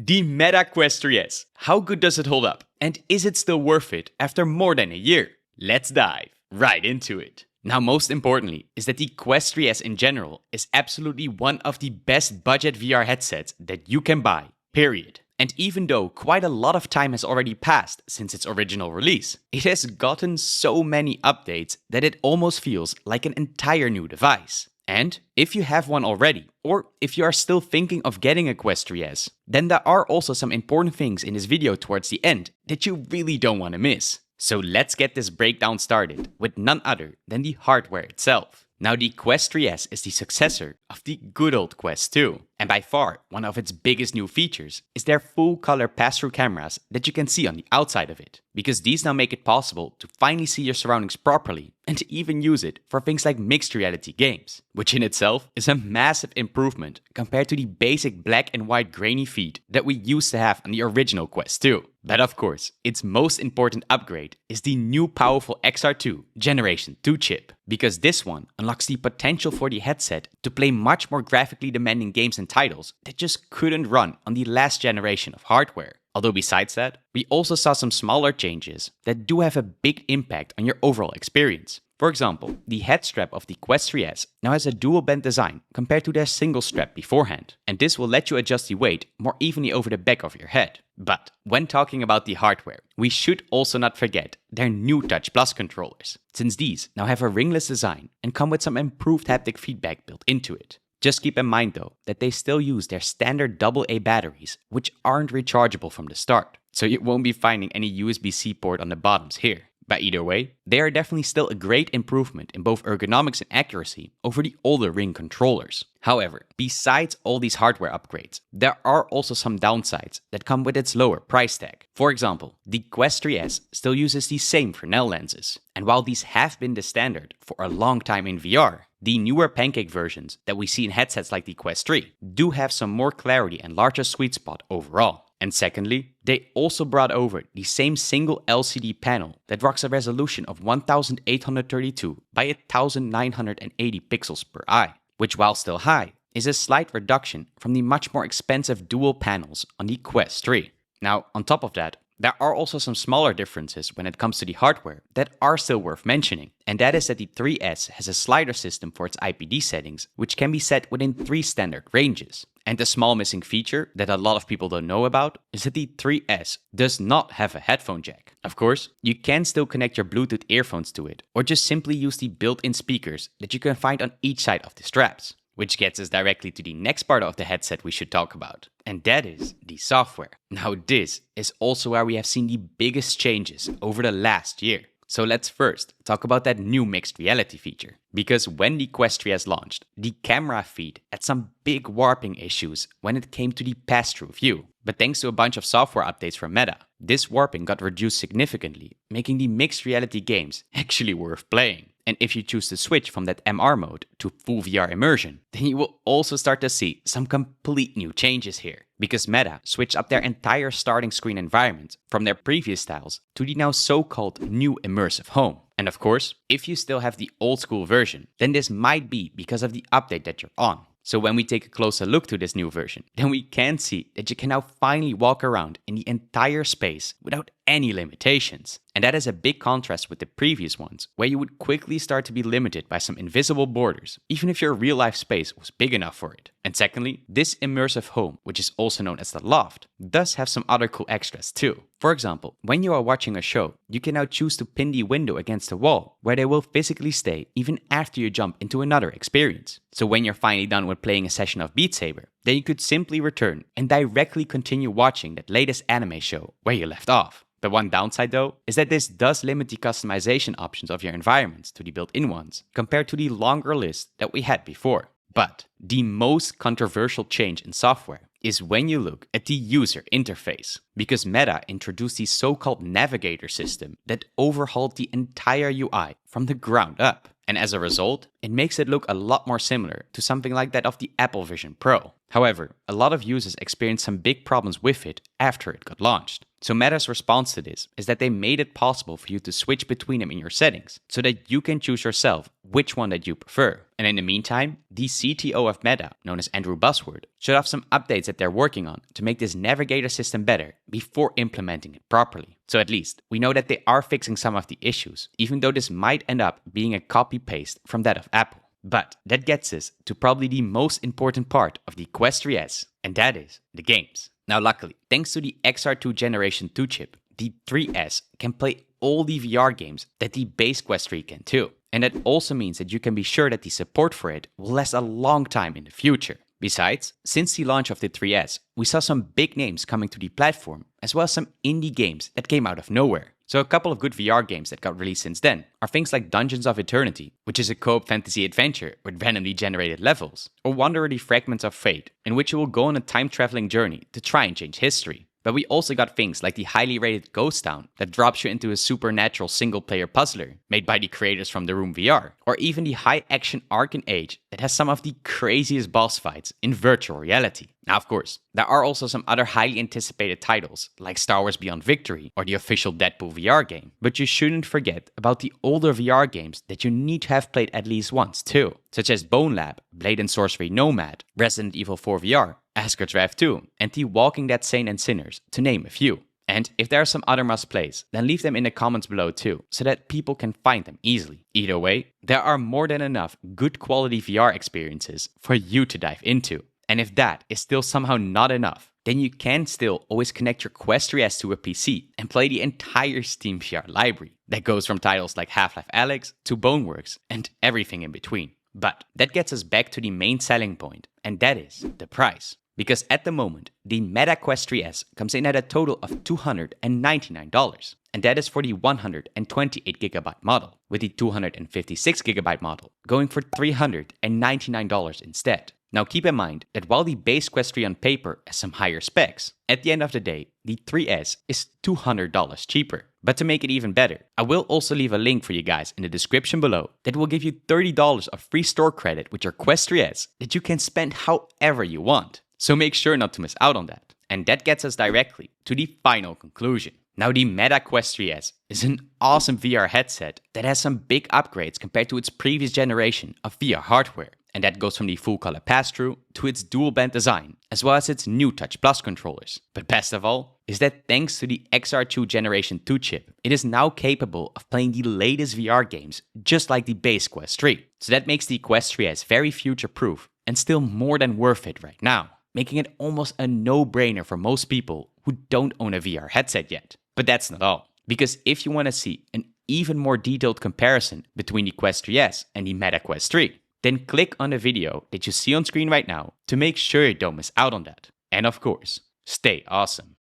The Meta Quest 3S. How good does it hold up? And is it still worth it after more than a year? Let's dive right into it. Now, most importantly is that the Quest 3S in general is absolutely one of the best budget VR headsets that you can buy, period. And even though quite a lot of time has already passed since its original release, it has gotten so many updates that it almost feels like an entire new device. And if you have one already, or if you are still thinking of getting a Quest 3S, then there are also some important things in this video towards the end that you really don't want to miss. So let's get this breakdown started with none other than the hardware itself. Now, the Quest 3S is the successor of the good old Quest 2, and by far one of its biggest new features is their full color pass-through cameras that you can see on the outside of it, because these now make it possible to finally see your surroundings properly and to even use it for things like mixed reality games, which in itself is a massive improvement compared to the basic black and white grainy feed that we used to have on the original Quest 2. But of course, its most important upgrade is the new powerful XR2 Generation 2 chip, because this one unlocks the potential for the headset to play much more graphically demanding games and titles that just couldn't run on the last generation of hardware. Although besides that, we also saw some smaller changes that do have a big impact on your overall experience. For example, the head strap of the Quest 3S now has a dual band design compared to their single strap beforehand, and this will let you adjust the weight more evenly over the back of your head. But when talking about the hardware, we should also not forget their new Touch Plus controllers, since these now have a ringless design and come with some improved haptic feedback built into it. Just keep in mind though that they still use their standard AA batteries, which aren't rechargeable from the start, so you won't be finding any USB-C port on the bottoms here. But either way, they are definitely still a great improvement in both ergonomics and accuracy over the older Ring controllers. However, besides all these hardware upgrades, there are also some downsides that come with its lower price tag. For example, the Quest 3S still uses the same Fresnel lenses, and while these have been the standard for a long time in VR, the newer pancake versions that we see in headsets like the Quest 3 do have some more clarity and larger sweet spot overall. And secondly, they also brought over the same single LCD panel that rocks a resolution of 1832 by 1980 pixels per eye, which while still high, is a slight reduction from the much more expensive dual panels on the Quest 3. Now, on top of that, there are also some smaller differences when it comes to the hardware that are still worth mentioning, and that is that the 3S has a slider system for its IPD settings, which can be set within 3 standard ranges. And the small missing feature that a lot of people don't know about is that the 3S does not have a headphone jack. Of course, you can still connect your Bluetooth earphones to it, or just simply use the built-in speakers that you can find on each side of the straps. Which gets us directly to the next part of the headset we should talk about, and that is the software. Now this is also where we have seen the biggest changes over the last year. So let's first talk about that new mixed reality feature. Because when the Quest 3S launched, the camera feed had some big warping issues when it came to the pass-through view. But thanks to a bunch of software updates from Meta, this warping got reduced significantly, making the mixed reality games actually worth playing. And if you choose to switch from that MR mode to full VR immersion, then you will also start to see some complete new changes here. Because Meta switched up their entire starting screen environment from their previous styles to the now so-called new immersive home. And of course, if you still have the old school version, then this might be because of the update that you're on. So when we take a closer look to this new version, then we can see that you can now finally walk around in the entire space without any limitations. And that is a big contrast with the previous ones, where you would quickly start to be limited by some invisible borders, even if your real life space was big enough for it. And secondly, this immersive home, which is also known as the loft, does have some other cool extras too. For example, when you are watching a show, you can now choose to pin the window against the wall, where they will physically stay even after you jump into another experience. So when you're finally done with playing a session of Beat Saber, then you could simply return and directly continue watching that latest anime show where you left off. The one downside though is that this does limit the customization options of your environments to the built-in ones, compared to the longer list that we had before. But the most controversial change in software is when you look at the user interface, because Meta introduced the so-called navigator system that overhauled the entire UI from the ground up. and as a result, it makes it look a lot more similar to something like that of the Apple Vision Pro. However, a lot of users experienced some big problems with it after it got launched. So Meta's response to this is that they made it possible for you to switch between them in your settings, so that you can choose yourself which one that you prefer. And in the meantime, the CTO of Meta, known as Andrew Buzzword, showed off some updates that they're working on to make this navigator system better before implementing it properly. So at least, we know that they are fixing some of the issues, even though this might end up being a copy-paste from that of Apple. But that gets us to probably the most important part of the Quest 3S, and that is the games. Now luckily, thanks to the XR2 Generation 2 chip, the 3S can play all the VR games that the base Quest 3 can too. And that also means that you can be sure that the support for it will last a long time in the future. Besides, since the launch of the 3S, we saw some big names coming to the platform, as well as some indie games that came out of nowhere. So a couple of good VR games that got released since then are things like Dungeons of Eternity, which is a co-op fantasy adventure with randomly generated levels, or Wanderer the Fragments of Fate, in which you will go on a time-traveling journey to try and change history. But we also got things like the highly rated Ghost Town that drops you into a supernatural single-player puzzler made by the creators from The Room VR, or even the high-action Arcane Age that has some of the craziest boss fights in virtual reality. Now, of course, there are also some other highly anticipated titles, like Star Wars Beyond Victory or the official Deadpool VR game. But you shouldn't forget about the older VR games that you need to have played at least once too, such as Bone Lab, Blade and Sorcery Nomad, Resident Evil 4 VR, Asgard's Wrath 2, and The Walking Dead Saints and Sinners, to name a few. And if there are some other must-plays, then leave them in the comments below too, so that people can find them easily. Either way, there are more than enough good quality VR experiences for you to dive into. And if that is still somehow not enough, then you can still always connect your Quest 3S to a PC and play the entire Steam VR library. That goes from titles like Half-Life Alyx to Boneworks and everything in between. But that gets us back to the main selling point, and that is the price. Because at the moment, the Meta Quest 3S comes in at a total of $299, and that is for the 128GB model, with the 256GB model going for $399 instead. Now keep in mind that while the base Quest 3 on paper has some higher specs, at the end of the day, the 3S is $200 cheaper. But to make it even better, I will also leave a link for you guys in the description below that will give you $30 of free store credit with your Quest 3S that you can spend however you want. So make sure not to miss out on that. And that gets us directly to the final conclusion. Now the Meta Quest 3S is an awesome VR headset that has some big upgrades compared to its previous generation of VR hardware. And that goes from the full color pass-through to its dual band design, as well as its new Touch Plus controllers. But best of all is that thanks to the XR2 Generation 2 chip, it is now capable of playing the latest VR games just like the base Quest 3. So that makes the Quest 3S very future-proof and still more than worth it right now, making it almost a no-brainer for most people who don't own a VR headset yet. But that's not all, because if you want to see an even more detailed comparison between the Quest 3S and the Meta Quest 3, then click on the video that you see on screen right now to make sure you don't miss out on that. And of course, stay awesome.